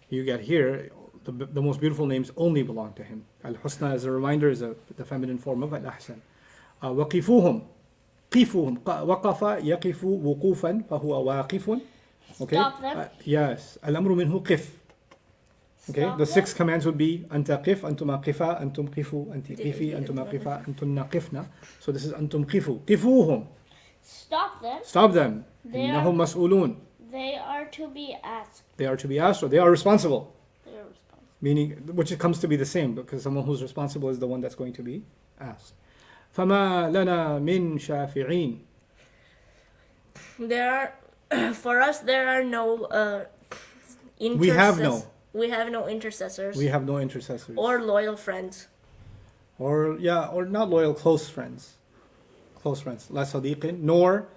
you get here, the most beautiful names only belong to him. Al-husna, as a reminder, is the feminine form of al-ahsan. وقفوهم. قفوهم. وقف يقف وقوفا فهو واقف. Okay? Stop them. Yes. الأمر منه قف. Okay? Stop The them. 6 commands would be أنت قف, أنتما قفا, أنتم قفوا, أنت قفي, أنتما قفا, أنتن قفنا. So this is أنتم قفوا. قفوهم. Stop them. Stop them. They إنهم are- مسؤولون. They are to be asked. They are to be asked, or they are responsible. They are responsible. Meaning, which it comes to be the same, because someone who's responsible is the one that's going to be asked. فما لنا من شافعين. There are for us there are no We have no. we have no intercessors We have no intercessors. or loyal friends. Or not loyal, close friends. Close friends. La sadiqin, nor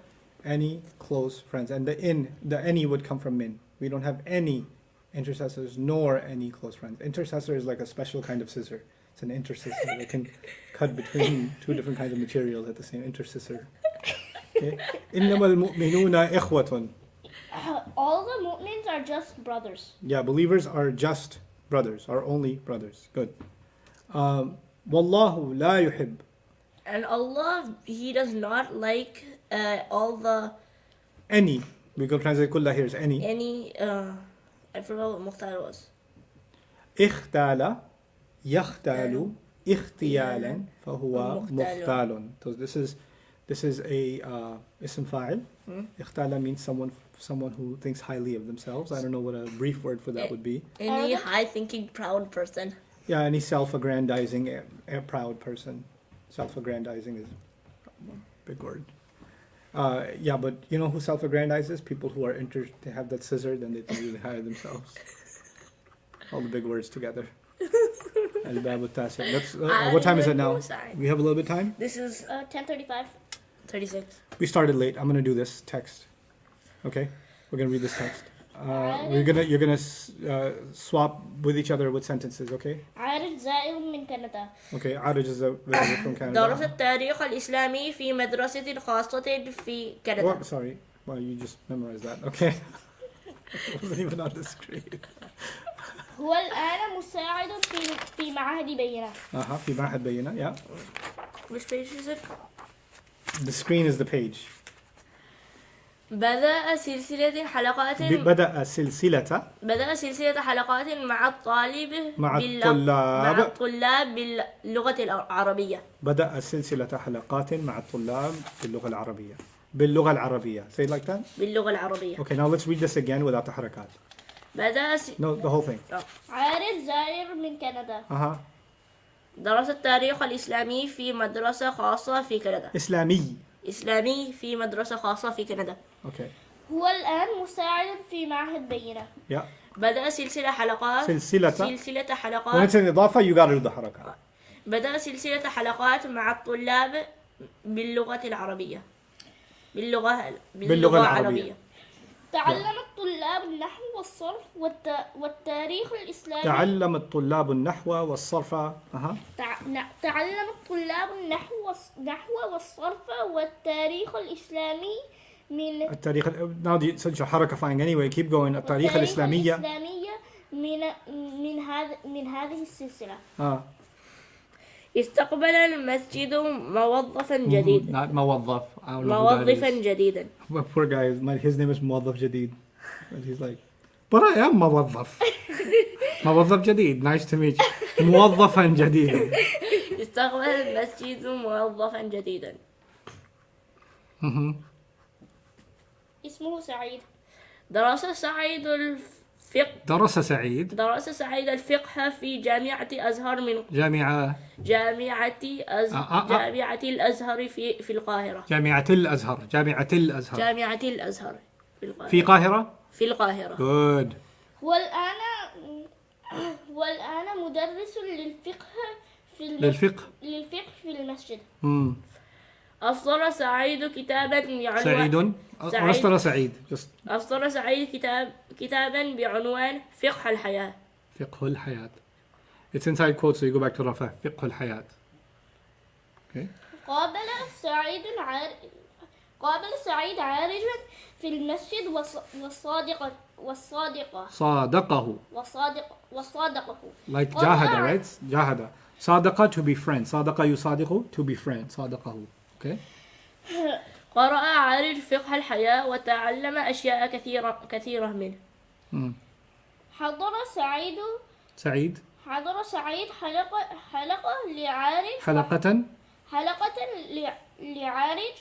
any close friends. And the any would come from min. We don't have any intercessors nor any close friends. Intercessor is like a special kind of scissor. It's an intercessor. It can cut between two different kinds of materials at the same intercessor. Okay. إنما المؤمنون إخوة. All the mu'mins are just brothers. Yeah, believers are just brothers, are only brothers. Good. Wallahu la yuhib. And Allah, He does not like all the Any. We can translate kulla here as any. I forgot what mukhtar was. اختال يختال اختيالا فهو مختال. مختال. So this is a ism fa'il. اختال means someone who thinks highly of themselves. I don't know what a brief word for that would be. Any high-thinking, proud person. Yeah, any self-aggrandizing, a proud person. Self-aggrandizing is a big word. Yeah, but you know who self-aggrandizes? People who are they have that scissor, then they think really high of themselves. All the big words together. Al-Bab al-Tasi'. Let's, what time is it now? We have a little bit of time? This is 10:35. 36. We started late. I'm gonna do this text. Okay? We're gonna read this text. You're gonna swap with each other with sentences, okay? عارج زائر من كندا. Okay, Arij is a visitor from درس Canada. التاريخ الإسلامي في مدرسة خاصة في كندا. What? Sorry. Well, you just memorized that. Okay. It wasn't even on the screen. هو الآن مساعد في معهد بينة. في معهد بينة, yeah. Which page is it? The screen is the page. بدأ سلسلة حلقات بدأ سلسلة حلقات مع الطالب مع الطلاب باللغة العربية. بدأ سلسلة حلقات مع الطلاب باللغة العربية. Say it like that? باللغة العربية. Okay, now let's read this again without the حركات. No, the whole thing. عارج زائر من كندا. درس التاريخ الإسلامي في مدرسة خاصة في كندا. إسلامي في مدرسة خاصة في كندا. Okay. هو الآن مساعد في معهد بينة. Yeah. بدأ سلسلة حلقات. سلسلة حلقات. When it's an إضافة, you gotta do the حركات. بدأ سلسلة حلقات مع الطلاب باللغة العربية. باللغة العربية. تعلم الطلاب النحو والصرف والتاريخ الإسلامي. تعلم الطلاب النحو والصرف. تعلم الطلاب النحو والصرف والتاريخ الإسلامي من التاريخ. Now such a حركة fine anyway. Keep going. التاريخ الإسلامية من هذه السلسلة. استقبل المسجد موظفا جديدا. Not موظف. موظفا جديدا. Poor guy. His name is موظف جديد. And he's like, but I am موظف. موظف جديد. Nice to meet you. موظفا جديدا. استقبل المسجد موظفا جديدا. اسمه سعيد. درس سعيد الفقه في جامعة أزهر من جامعة الأزهر في القاهرة. جامعة الأزهر في القاهرة. في القاهرة. Good. والآن مدرس للفقه في المسجد. أصدر سعيد كتابا أصدر سعيد كتابا بعنوان فقه الحياة. فقه الحياة. It's inside quotes, so you go back to رفع. فقه الحياة. Okay. قابل سعيد عارجا في المسجد وصادقه. Like جاهد, right? جاهد. صادقة to be friend. صادقة يصادق to be friend. صادقه. Okay. قرأ عارج فقه الحياة وتعلم أشياء كثيرة منه. حضر سعيد حلقة لعارج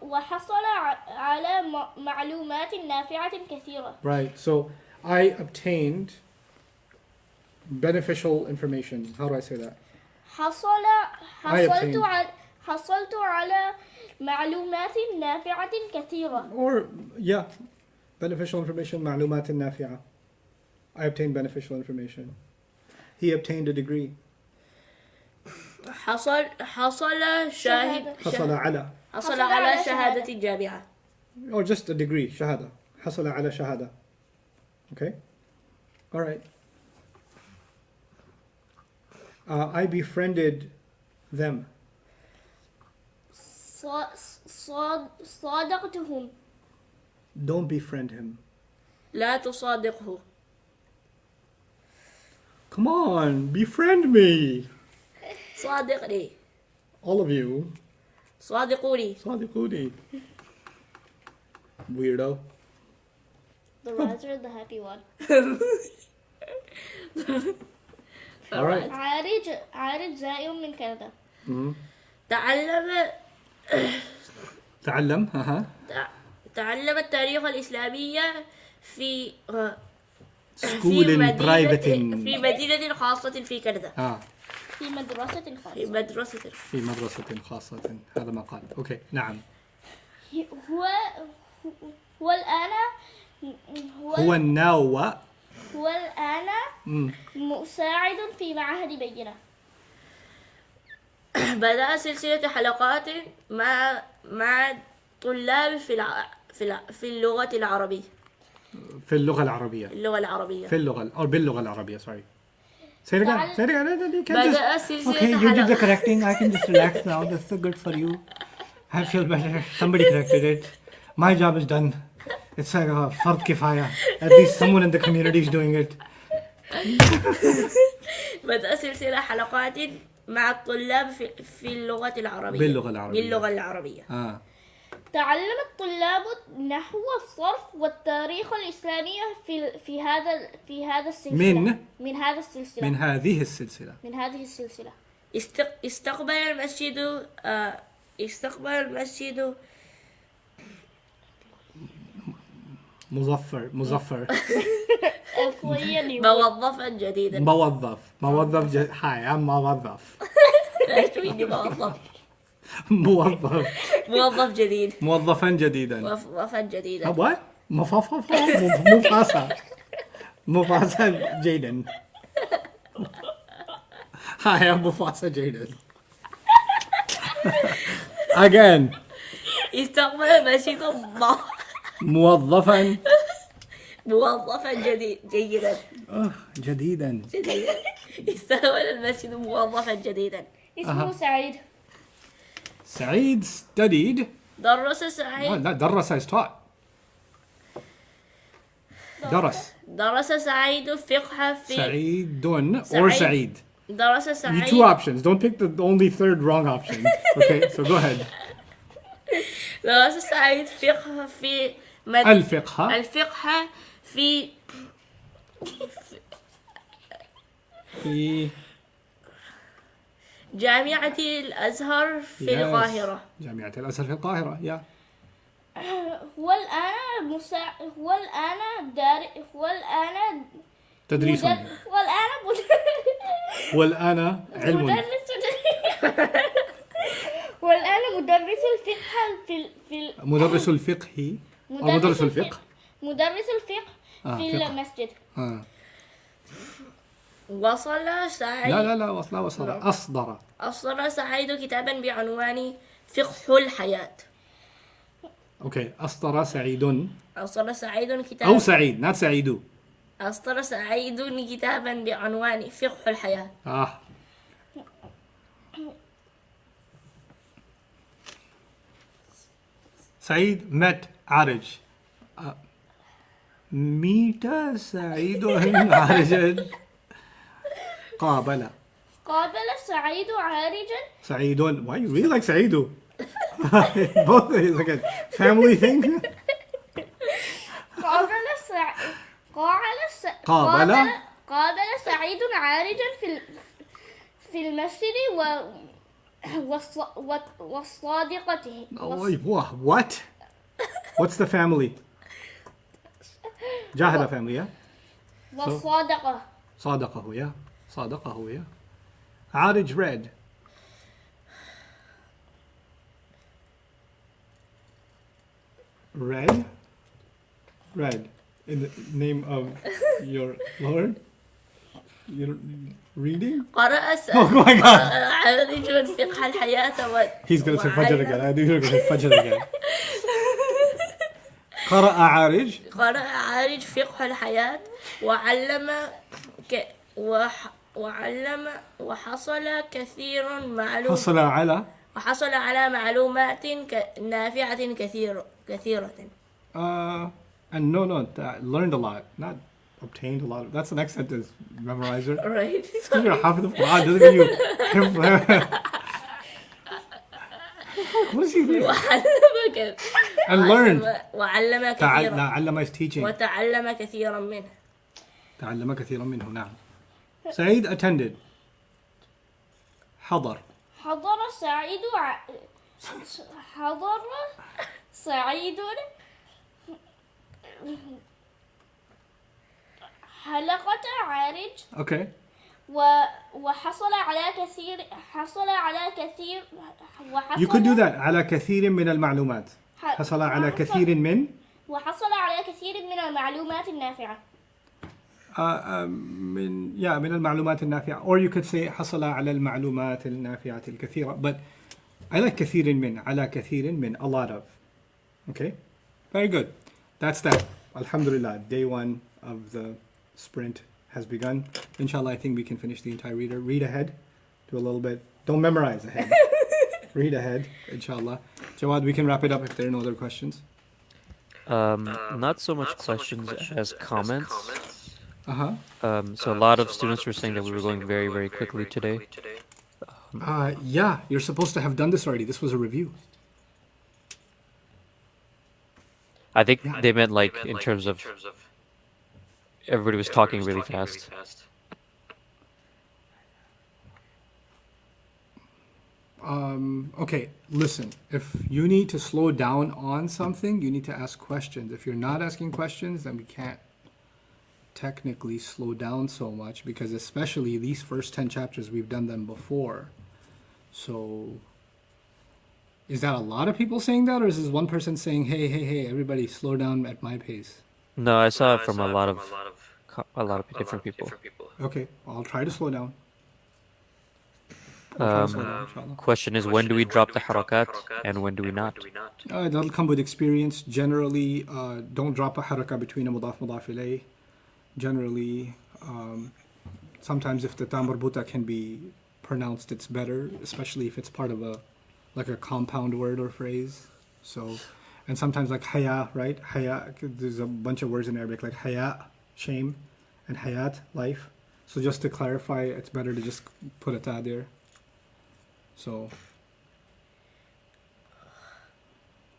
وحصل على معلومات نافعة كثيرة. Right. So I obtained beneficial information. How do I say that? حصلت على معلومات نافعة كثيرة. Or yeah, beneficial information. معلومات نافعة. I obtained beneficial information. He obtained a degree. حصل على شهادة الجامعة. Or just a degree. شهادة. حصل على شهادة. Okay. All right. I befriended them. صادقتهم. Don't befriend him. لا تصادقه. Come on, befriend me. صادقني. All of you. صادقوني. صادقوني. Weirdo. The riser and the happy one. All right. عارج زائر من كندا. تعلم تعلم التاريخ الإسلامية في School in private. في مدينة خاصة في كندا. في مدرسة خاصة. في مدرسة خاصة. هذا ما قال. أوكي. نعم. هو الآن هو الآن مساعد في معهد بينة. بدأ سلسلة حلقات مع طلاب في اللغة العربية. في اللغة العربية. باللغة العربية. Sorry. Say it again. You can't بدأ just... سلسلة Okay, you did the حلقات. correcting. I can just relax now. That's so good for you. I feel better. Somebody corrected it. My job is done. It's like a fard kifaya. At least someone in the community is doing it. بدأ سلسلة حلقات مع الطلاب في اللغة العربية. باللغة العربية. تعلم الطلاب نحو الصرف والتاريخ الإسلامي في هذا السلسلة. من هذه السلسلة. استقبل المسجد مظفر موظفا جديدا. Hi, I'm موظف. ايش تبيني موظف موظف جديد. موظفا جديدا. What؟ مفاسا جيدا. Hi, I'm مفاسا جيدا. Again. استقبل المسجد موظفا جيدا. جديدا. استقبل المسجد موظفا جديدا. اسمه سعيد. سعيد studied. درس سعيد. درس is taught. درس سعيد فقه في سعيد or سعيد. درس سعيد. Two options. Don't pick the only third wrong option. Okay, so go ahead. درس سعيد فقه في الفقه في جامعة الأزهر في القاهرة. جامعة الأزهر في القاهرة. يا هو الآن تدريس. والآن علم. والآن مدرس الفقه في مدرس الفقه. مدرس الفقه في المسجد. وصل سعيد. لا أصدر سعيد كتابا بعنوان فقه الحياة. اوكي. أصدر سعيد كتابا. أو سعيد not سعيد. أصدر سعيد كتابا بعنوان فقه الحياة. سعيد met عارج. ميت سعيد عارجا. قابل سعيد عارجا. سعيد. Why you really like سعيد? Both is like a family thing. قابل سعيد عارجا في المسجد وصادقته. What? What's the family? جاهد family, yeah? صادقه, yeah. عارج read. Read. In the name of your Lord? You're reading? قرأ Oh my God. عارج فقه الحياة. He's going to say Fajr again. I knew you were going to say Fajr again. قرأ عارج فقه الحياة وحصل كثير معلوم. حصل على معلومات نافعة كثيرة. And no, learned a lot, not obtained a lot. That's the next sentence, memorizer. All right. Because you're half of the Quran doesn't mean you. What is he doing? وعلمك And learned. وعلم كثيرا تعلم is teaching. وتعلم كثيرا منه. تعلم كثيرا منه نعم. Said attended. حضر. حضر سعيد حضر سعيد حلقة عارج. Okay. وحصل على كثير You could do that. على كثير من المعلومات. حصل على كثير من. وحصل على كثير من المعلومات النافعة. من المعلومات النافعة. Or you could say حصل على المعلومات النافعة الكثيرة. But I like كثير من. على كثير من. A lot of. Okay. Very good. That's that. Alhamdulillah. Day 1 of the sprint has begun. Inshallah, I think we can finish the entire reader. Read ahead. Do a little bit. Don't memorize ahead. Read ahead. Inshallah. Jawad, we can wrap it up if there are no other questions. Not so much questions as comments. Uh-huh. So a lot of students were saying that we were going very, very quickly today. Yeah, you're supposed to have done this already. This was a review. I think they meant like in terms of everybody was talking really fast. Okay, listen. If you need to slow down on something, you need to ask questions. If you're not asking questions, then we can't technically slow down so much, because especially these first 10 chapters, we've done them before. So is that a lot of people saying that, or is this one person saying, hey, everybody slow down at my pace? No, I saw it from a lot of different people. Okay, I'll try to slow down. Question is, when do we drop the harakat and when do we not? That'll come with experience. Generally, don't drop a haraka between a mudaf ilayh. Generally, sometimes if the ta marbuta can be pronounced, it's better, especially if it's part of a compound word or phrase. So, and sometimes like haya, right? Haya, there's a bunch of words in Arabic like haya, shame, and hayat, life. So just to clarify, it's better to just put a ta there. So,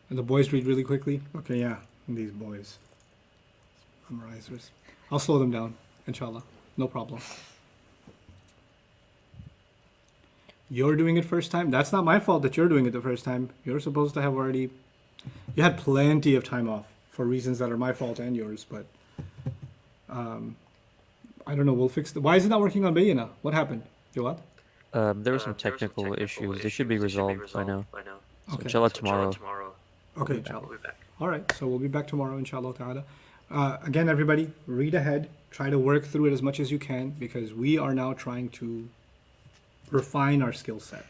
and the boys read really quickly. Okay, yeah, these boys, memorizers. I'll slow them down, inshallah. No problem. You're doing it first time. That's not my fault that you're doing it the first time. You're supposed to have already. You had plenty of time off for reasons that are my fault and yours, but I don't know. We'll fix why is it not working on Bayyina? What happened? Jawad? There were some technical issues. They should be resolved by now. So Okay. inshallah tomorrow. Okay, inshallah. All right, so we'll be back tomorrow, inshallah ta'ala. Again, everybody, read ahead. Try to work through it as much as you can, because we are now trying to refine our skill set.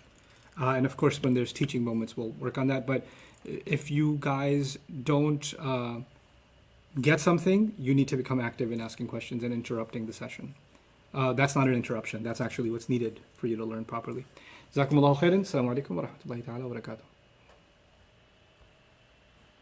And of course, when there's teaching moments, we'll work on that. But if you guys don't get something, you need to become active in asking questions and interrupting the session. That's not an interruption. That's actually what's needed for you to learn properly. Jazakumullahu khairan. Assalamu alaikum wa rahmatullahi ta'ala wa barakatuh.